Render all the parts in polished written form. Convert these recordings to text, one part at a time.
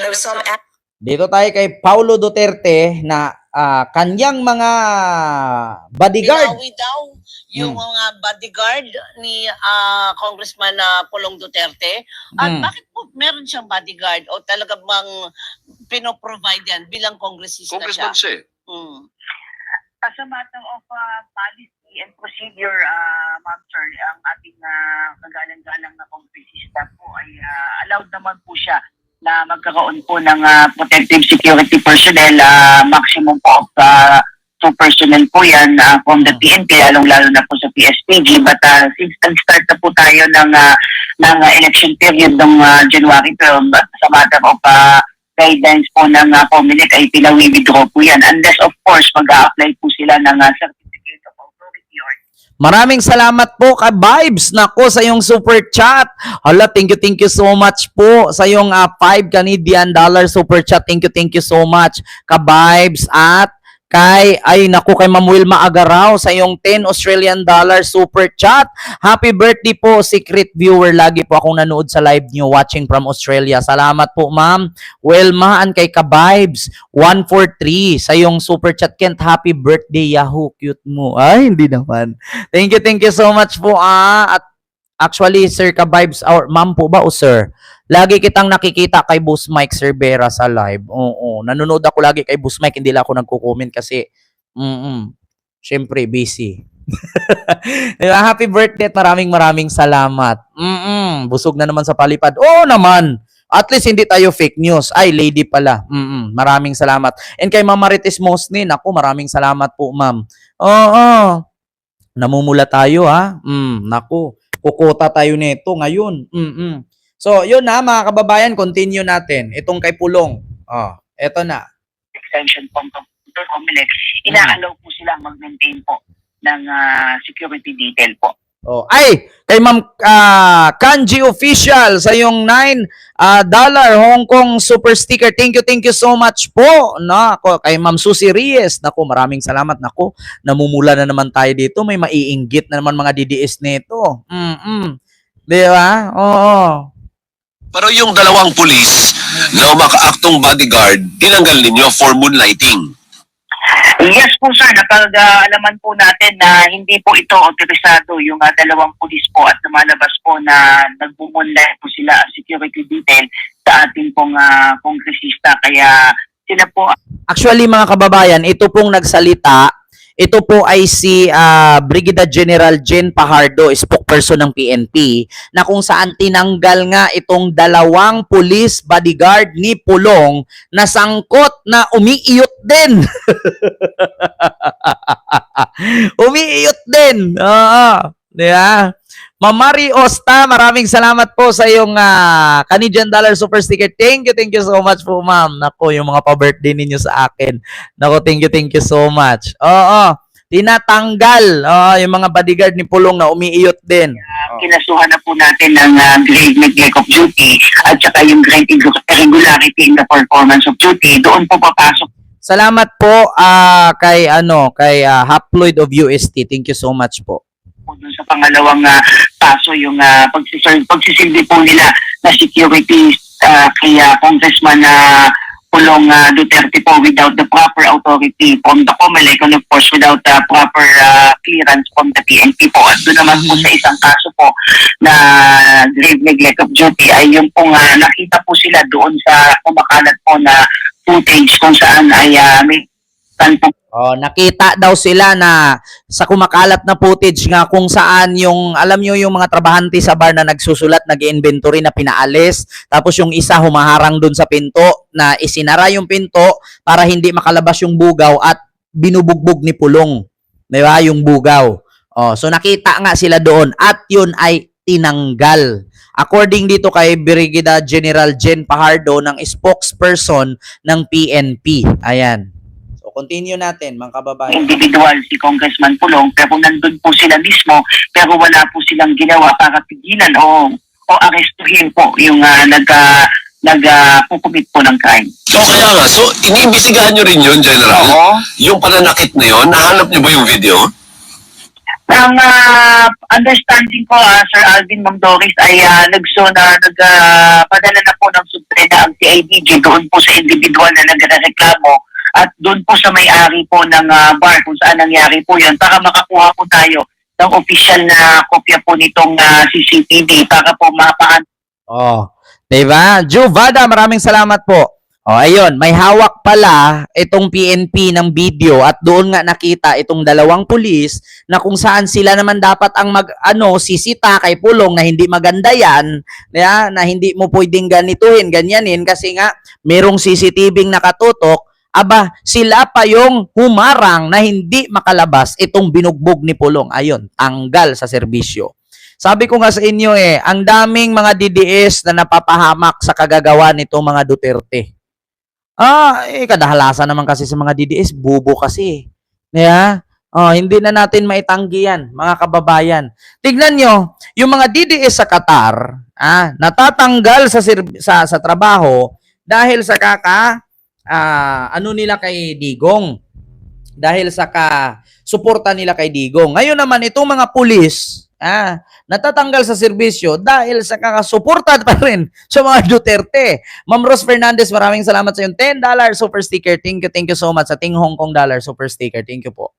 of some. Dito tayo kay Paulo Duterte na kanyang mga bodyguard. Pinawi daw yung mga bodyguard ni Congressman Pulong Duterte. At bakit po meron siyang bodyguard o talaga bang pinoprovide yan bilang kongresista Congressman siya? As a matter of policy and procedure, Ma'am Sir, ang ating kagalang-galang na kongresista po ay allowed naman po siya na magkakaroon po ng protective security personnel, maximum po of 2 personnel po yan from the PNP, lalong-lalo na po sa PSPG. But since nag-start na po tayo ng election period ng January 12, sa matter of guidelines po ng COMELEC ay pinawi-withdraw po yan. Unless of course mag-a-apply po sila ng certificate of authority or Maraming salamat po ka Vibes nako sa yung super chat. Hala, thank you so much po sa yung 5 Canadian dollar super chat. Thank you so much ka Vibes at kay kay Ma'am Wilma Agaraw sa yung 10 Australian dollar super chat. Happy birthday po, secret viewer. Lagi po akong nanood sa live niyo watching from Australia. Salamat po Ma'am Wilma and kay ka-Vibes 143 sa yung super chat. Kent, happy birthday Yahoo, cute mo. Ay, hindi naman. Thank you so much po at actually Sir ka-Vibes or Ma'am po ba o Sir? Lagi kitang nakikita kay Boss Mike Cervera sa live. Oo, nanonood ako lagi kay Boss Mike, hindi lang ako nagko-comment kasi syempre busy. Diba? Happy birthday at maraming salamat. Busog na naman sa palipad. Oo naman. At least hindi tayo fake news. Ay, lady pala. Maraming salamat. And kay Ma'am Marites Mosnin, ako maraming salamat po, Ma'am. Oo. Namumula tayo ha. Naku, kukota tayo nito ngayon. So, yun na mga kababayan, continue natin. Itong kay Pulong. Eto na. extension from COMELEC, ina-allow po silang mag-maintain po ng security detail po. Ay, kay Ma'am Kanji Official sa yung $9 Hong Kong super sticker. Thank you so much po. Nako, kay Ma'am Susie Reyes. Nako, maraming salamat. Nako, namumula na naman tayo dito. May maiinggit na naman mga DDS nito. Di ba? Oo. Pero yung dalawang pulis na umakaaktong bodyguard, tinanggal ninyo for moonlighting. Yes po sir, napag-alaman po natin na hindi po ito otorisado yung dalawang pulis po at lumalabas po na nagbumunlay po sila ang security detail sa ating pong kongresista. Kaya sila po... Actually mga kababayan, ito pong nagsalita. Ito po ay si Brigadier General Jen Pajardo, spokesperson ng PNP, na kung saan tinanggal nga itong dalawang police bodyguard ni Pulong na sangkot na umiiyot din. Umiiyot din. Diba? Ma'am Mari Osta, maraming salamat po sa iyong Canadian dollar super sticker. Thank you so much po, ma'am. Nako, yung mga pa-birthday ninyo sa akin. Nako, thank you so much. Tinatanggal yung mga bodyguard ni Pulong na umiiyot din. Kinasuhan na po natin ng grave neglect of duty at saka yung grave irregularity in the performance of duty. Doon po papasok. Salamat po kay Haploid of UST. Thank you so much po. Doon sa pangalawang paso yung pagsisilbi po nila na security kay Congressman Pulong Duterte po without the proper authority from the COMELEC and of course without the proper clearance from the PNP po. At doon naman po sa isang kaso po na grave neglect of duty ay yung pong nakita po sila doon sa kumakalat po na footage kung saan ay may nakita daw sila na sa kumakalat na footage nga kung saan yung, alam nyo yung mga trabahante sa bar na nagsusulat, nag-inventory na pinaalis, tapos yung isa humaharang dun sa pinto na isinara yung pinto para hindi makalabas yung bugaw at binubugbog ni Pulong. Di ba? Yung bugaw. So nakita nga sila doon at yun ay tinanggal. According dito kay Brigadier General Jen Pajardo ng spokesperson ng PNP. Ayan. Continue natin, mga kababayan. Individual si Congressman Pulong, pero nandun po sila mismo, pero wala po silang ginawa para pigilan o arestuhin po yung nag-commit po ng crime. So kaya nga, so iniimbestigahan nyo rin yun, General? Oo. Yung pananakit na yun, nahanap nyo ba yung video? Ang understanding ko, Sir Alvin Mang Doris, ay nagpadala na po ng subtrena ang CIDG doon po sa individual na nagreklamo at doon po sa may-ari po ng bar kung saan nangyari po yun para makakuha po tayo ng official na kopya po nitong CCTV para po mapaan. Oh, 'di ba? Juvada, maraming salamat po. Oh, ayun, may hawak pala itong PNP ng video at doon nga nakita itong dalawang pulis na kung saan sila naman dapat ang sisita kay Pulong na hindi maganda yan, na hindi mo pwedeng ganituhin, ganyanin kasi nga merong CCTV nakatutok. Aba, sila pa yung humarang na hindi makalabas itong binugbog ni Pulong. Ayun, tanggal sa serbisyo. Sabi ko nga sa inyo ang daming mga DDS na napapahamak sa kagagawa nitong mga Duterte. Kadahalasan naman kasi sa mga DDS, bubo kasi. Hindi na natin maitanggi yan, mga kababayan. Tignan nyo, yung mga DDS sa Qatar, natatanggal sa trabaho dahil sa nila kay Digong. Dahil sa suporta nila kay Digong. Ngayon naman, itong mga pulis, natatanggal sa serbisyo dahil sa kakasuporta pa rin sa mga Duterte. Ma'am Rose Fernandez, maraming salamat sa yung $10 super sticker. Thank you so much sa Ting Hong Kong dollar super sticker. Thank you po.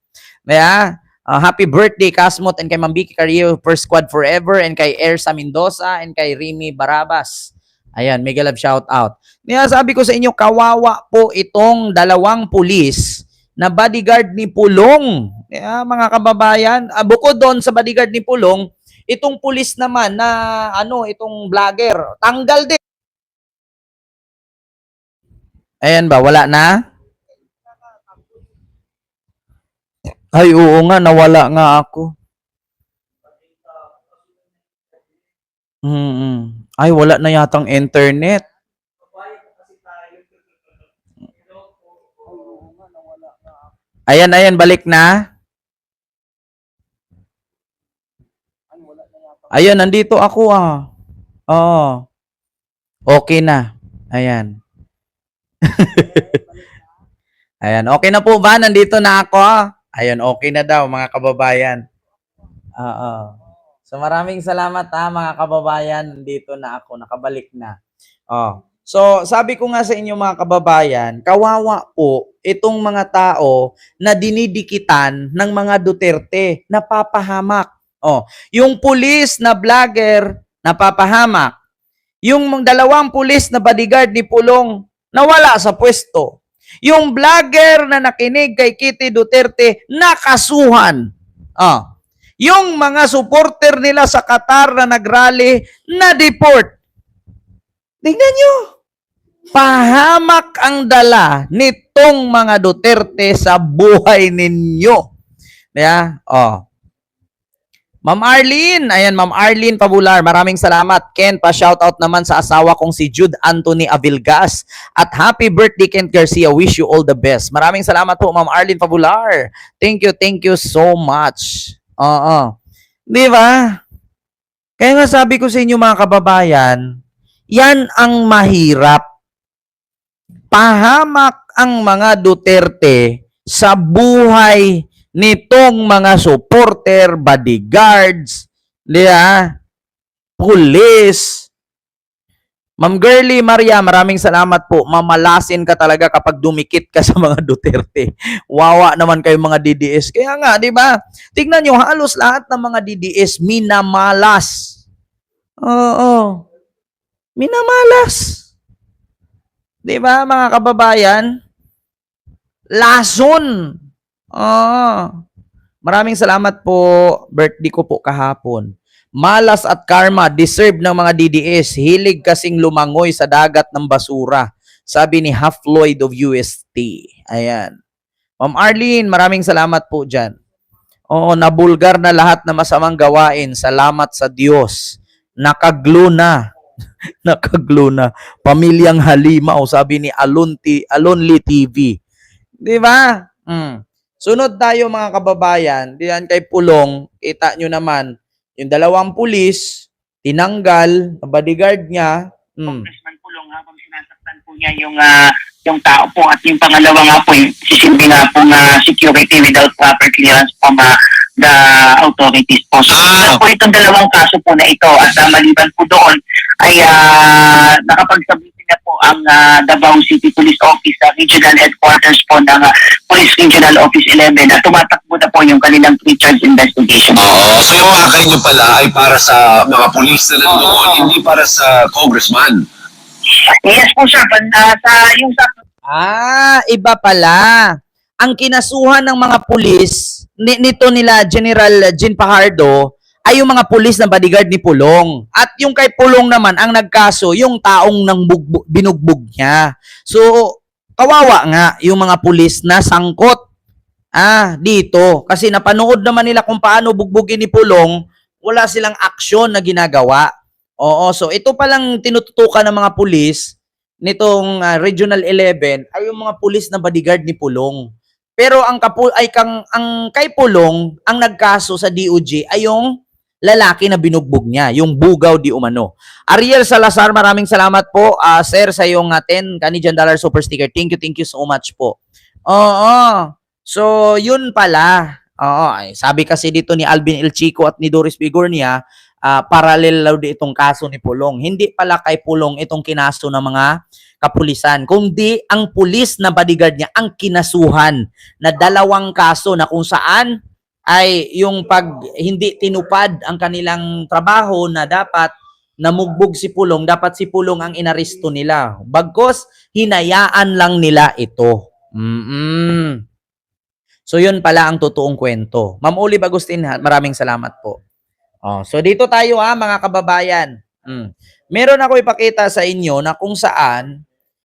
Happy birthday, Kasmot, and kay Ma'am Vicky Carrillo, First Squad Forever, and kay Ersa Mendoza, and kay Remy Barabas. Ayan, mega love shout out. Sabi ko sa inyo, kawawa po itong dalawang pulis na bodyguard ni Pulong. Mga kababayan, bukod doon sa bodyguard ni Pulong, itong pulis naman na itong vlogger, tanggal din. Ayan ba, wala na? Ay, oo nga, nawala nga ako. Ay, wala na yatang internet. Ayan, balik na. Ayan, nandito ako Oo. Okay na. Ayan. Ayan, okay na po ba? Nandito na ako. Ayan, okay na daw mga kababayan. Oo. So maraming salamat mga kababayan. Nandito na ako, nakabalik na. So, sabi ko nga sa inyo mga kababayan, kawawa po itong mga tao na dinidikitan ng mga Duterte, napapahamak. Yung pulis na vlogger, napapahamak. Yung dalawang pulis na bodyguard ni Pulong, nawala sa pwesto. Yung vlogger na nakinig kay Kitty Duterte, nakasuhan. Yung mga supporter nila sa Qatar na nagrally, na-deport. Tingnan nyo. Pahamak ang dala nitong mga Duterte sa buhay ninyo. Ma'am Arlene, ayan, Ma'am Arlene Pabular, maraming salamat. Ken, pa-shoutout naman sa asawa kong si Jude Anthony Avilgas. At happy birthday, Ken Garcia. Wish you all the best. Maraming salamat po, Ma'am Arlene Pabular. Thank you so much. Di ba? Kaya nga sabi ko sa inyo mga kababayan, yan ang mahirap. Pahamak ang mga Duterte sa buhay nitong mga supporter, bodyguards, pulis. Ma'am Girly Maria, maraming salamat po. Mamalasin ka talaga kapag dumikit ka sa mga Duterte. Wawa naman kayo mga DDS. Kaya nga, di ba? Tignan nyo, halos lahat ng mga DDS minamalas. Minamalas. Di ba, mga kababayan? Lason. Maraming salamat po. Birthday ko po kahapon. Malas at karma, deserve ng mga DDS. Hilig kasing lumangoy sa dagat ng basura. Sabi ni Half Lloyd of UST. Ayan. Ma'am Arlene, maraming salamat po dyan. Nabulgar na lahat na masamang gawain. Salamat sa Diyos. Nakaglo na. Nakaglo na. Pamilyang Halimaw, sabi ni Alonli TV. Di ba? Sunod tayo mga kababayan. Diyan kay Pulong, kita nyo naman, yung dalawang pulis, tinanggal, bodyguard niya. Congressman Pulong, habang sinasaktan po niya yung tao po at yung pangalawa nga po, yung sisilbi nga po na security without proper clearance po the authorities po. So, po itong dalawang kaso po na ito at maliban po doon ay nakapagsabihin na po ang Davao City Police Office sa Regional Headquarters po ng Police Regional Office 11 at tumatakbo na po yung kanilang pre-charge investigation. Oo, so yung pakay nyo pala ay para sa mga pulis na nandoon, hindi para sa congressman. Yes po sir, Iba pala. Ang kinasuhan ng mga pulis nito nila General Jean Fajardo ay yung mga pulis na bodyguard ni Pulong. At yung kay Pulong naman ang nagkaso yung taong binugbog niya. So kawawa nga yung mga pulis na sangkot dito kasi napanood naman nila kung paano bugbugin ni Pulong, wala silang aksyon na ginagawa. Oo, so ito palang tinututukan ng mga pulis nitong Regional 11 ay yung mga pulis na bodyguard ni Pulong. Pero ang kay Pulong, ang nagkaso sa DOJ ay yung lalaki na binugbog niya, yung bugaw di umano. Ariel Salazar, maraming salamat po, sir, sa yung 10 Canadian dollar super sticker. Thank you so much po. Oo. So, yun pala. Oo, sabi kasi dito ni Alvin El Chico at ni Doris Bigornia, parallel daw di itong kaso ni Pulong. Hindi pala kay Pulong itong kinaso ng mga kapulisan, kundi ang pulis na bodyguard niya ang kinasuhan na dalawang kaso na kung saan ay yung pag hindi tinupad ang kanilang trabaho na dapat namugbog si Pulong, dapat si Pulong ang inaresto nila. Bagkos, hinayaan lang nila ito. So yun pala ang totoong kwento. Ma'am Olive Agustin, maraming salamat po. So dito tayo mga kababayan. Meron ako ipakita sa inyo na kung saan